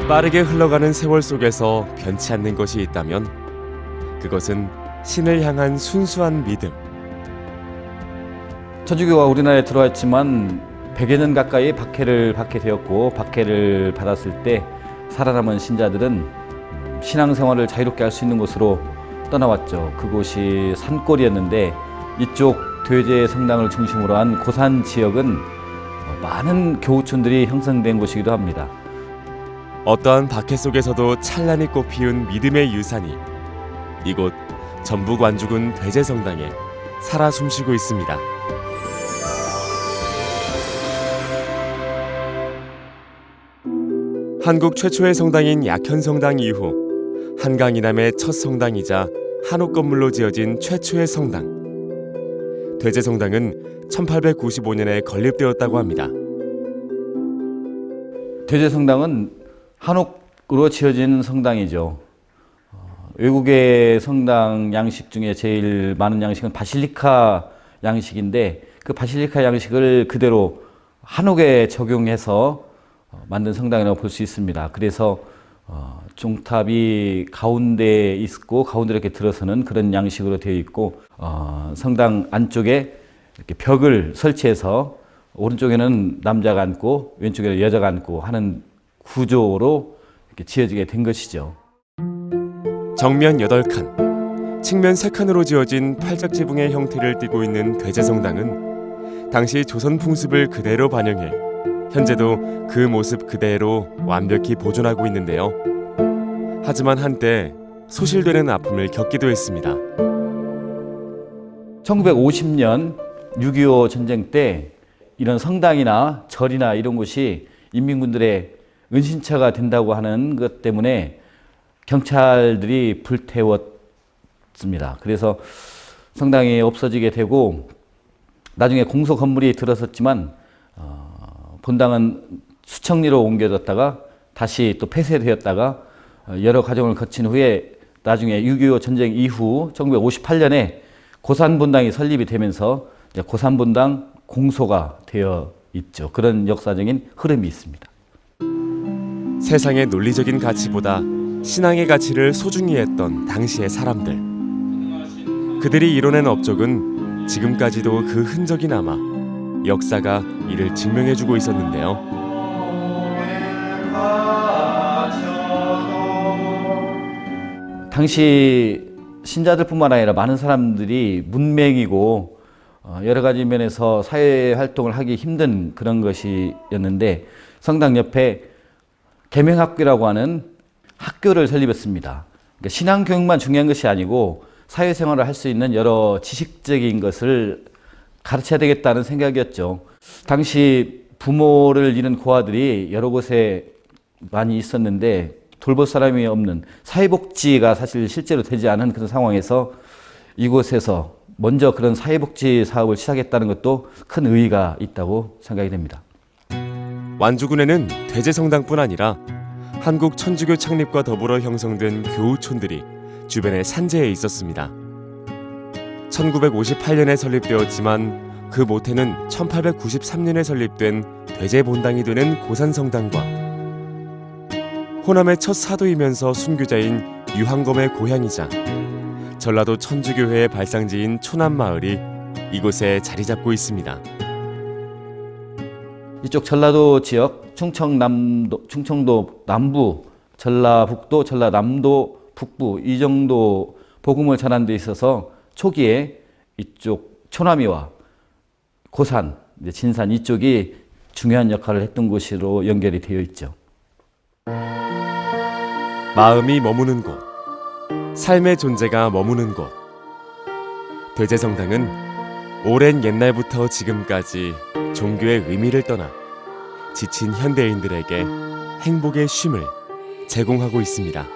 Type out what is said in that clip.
빠르게 흘러가는 세월 속에서 변치 않는 것이 있다면 그것은 신을 향한 순수한 믿음. 천주교가 우리나라에 들어왔지만 100여 년 가까이 박해를 받게 되었고, 박해를 받았을 때 살아남은 신자들은 신앙생활을 자유롭게 할 수 있는 곳으로 떠나왔죠. 그곳이 산골이었는데 이쪽 돼제 성당을 중심으로 한 고산 지역은 많은 교우촌들이 형성된 곳이기도 합니다. 어떠한 박해 속에서도 찬란히 꽃피운 믿음의 유산이 이곳 전북 완주군 돼제성당에 살아 숨쉬고 있습니다. 한국 최초의 성당인 약현성당 이후 한강 이남의 첫 성당이자 한옥 건물로 지어진 최초의 성당. 돼제성당은 1895년에 건립되었다고 합니다. 돼제성당은 한옥으로 지어진 성당이죠. 외국의 성당 양식 중에 제일 많은 양식은 바실리카 양식인데, 그 바실리카 양식을 그대로 한옥에 적용해서 만든 성당이라고 볼 수 있습니다. 그래서 종탑이 가운데에 있고 가운데로 이렇게 들어서는 그런 양식으로 되어 있고, 성당 안쪽에 이렇게 벽을 설치해서 오른쪽에는 남자가 앉고 왼쪽에는 여자가 앉고 하는 구조로 이렇게 지어지게 된 것이죠. 정면 8칸, 측면 3칸으로 지어진 팔짝지붕의 형태를 띠고 있는 돼제성당은 당시 조선 풍습을 그대로 반영해 현재도 그 모습 그대로 완벽히 보존하고 있는데요. 하지만 한때 소실되는 아픔을 겪기도 했습니다. 1950년 6.25 전쟁 때 이런 성당이나 절이나 이런 곳이 인민군들의 은신처가 된다고 하는 것 때문에 경찰들이 불태웠습니다. 그래서 성당이 없어지게 되고 나중에 공소 건물이 들어섰지만 본당은 수청리로 옮겨졌다가 다시 또 폐쇄되었다가 여러 과정을 거친 후에 나중에 6.25 전쟁 이후 1958년에 고산본당이 설립이 되면서 고산본당 공소가 되어 있죠. 그런 역사적인 흐름이 있습니다. 세상의 논리적인 가치보다 신앙의 가치를 소중히 했던 당시의 사람들. 그들이 이뤄낸 업적은 지금까지도 그 흔적이 남아 역사가 이를 증명해주고 있었는데요. 당시 신자들뿐만 아니라 많은 사람들이 문맹이고 여러 가지 면에서 사회 활동을 하기 힘든 그런 것이었는데, 성당 옆에 계명학교라고 하는 학교를 설립했습니다. 그러니까 신앙 교육만 중요한 것이 아니고 사회생활을 할 수 있는 여러 지식적인 것을 가르쳐야 되겠다는 생각이었죠. 당시 부모를 잃은 고아들이 여러 곳에 많이 있었는데 돌볼 사람이 없는, 사회복지가 사실 실제로 되지 않은 그런 상황에서 이곳에서 먼저 그런 사회복지 사업을 시작했다는 것도 큰 의의가 있다고 생각이 됩니다. 완주군에는 돼제성당뿐 아니라 한국 천주교 창립과 더불어 형성된 교우촌들이 주변에 산재해 있었습니다. 1958년에 설립되었지만 그 모태는 1893년에 설립된 돼제본당이 되는 고산성당과 호남의 첫 사도이면서 순교자인 유한검의 고향이자 전라도 천주교회의 발상지인 초남마을이 이곳에 자리 잡고 있습니다. 이쪽 전라도 지역, 충청도 남부, 전라북도, 전라남도 북부 이 정도 복음을 전하는 데 있어서 초기에 이쪽 초남이와 고산, 진산 이쪽이 중요한 역할을 했던 곳으로 연결이 되어 있죠. 마음이 머무는 곳, 삶의 존재가 머무는 곳. 돼제성당은 오랜 옛날부터 지금까지 종교의 의미를 떠나 지친 현대인들에게 행복의 쉼을 제공하고 있습니다.